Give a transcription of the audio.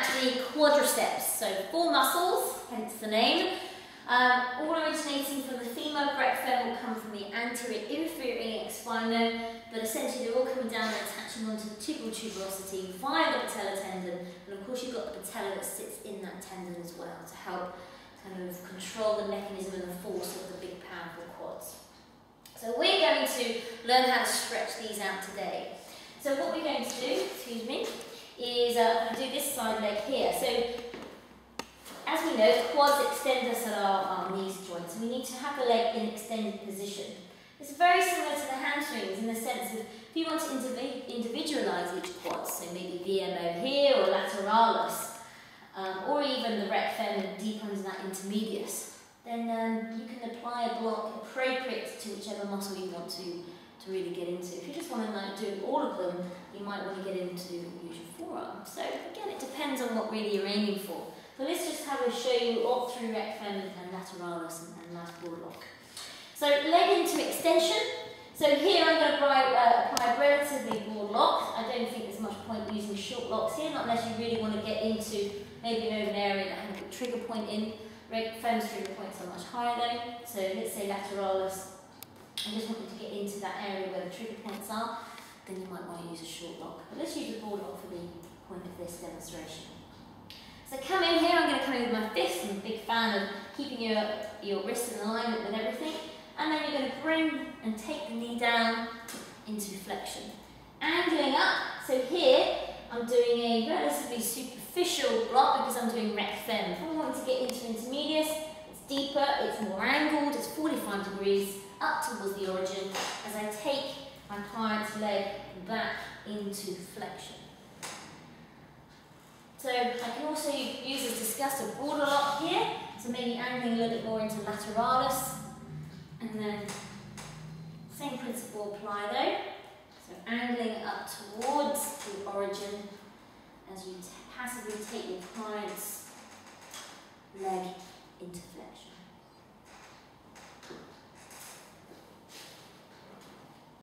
at the quadriceps. So 4 muscles, hence the name. All originating from the femur, breadth will come from the anterior inferior iliac spine, but essentially they're all coming down and attaching onto the tuberosity via the patellar tendon, and of course you've got the patella that sits in that tendon as well to help kind of control the mechanism and the force of the big powerful quads. So we're going to learn how to stretch these out today. So what we're going to do, excuse me, is I'm going to do this side leg here. So as we know, the quads extend us at our knees joints, and we need to have the leg in extended position. It's very similar to the hamstrings in the sense of if you want to individualise each quad, so maybe VMO here or lateralis, or even the rec fem deep under that intermedius, then you can apply a block appropriate to whichever muscle you want to really get into. If you just want to do all of them, you might want to get into use your forearm. So again, it depends on what really you're aiming for. So let's just show you all through rec fem and lateralis and lateral lock. So leg into extension. So here I'm going to apply a relatively broad lock. I don't think there's much point using short locks here, not unless you really want to get into maybe an area that has a good trigger point in. Rec fem's trigger points are much higher though. So let's say lateralis. I just want you to get into that area where the trigger points are. Then you might want to use a short lock. But let's use a broad lock for the point of this demonstration. So come in here, I'm going to come in with my fists. I'm a big fan of keeping your wrists in alignment with everything. And then you're going to bring and take the knee down into flexion. Angling up, so here I'm doing a relatively superficial block because I'm doing rec fem. If I want to get into intermedius, it's deeper, it's more angled, it's 45 degrees up towards the origin as I take my client's leg back into flexion. So I can also use, as discussed, a broader lock here, so maybe angling a little bit more into lateralis, and then same principle apply though. So angling up towards the origin as you passively take your client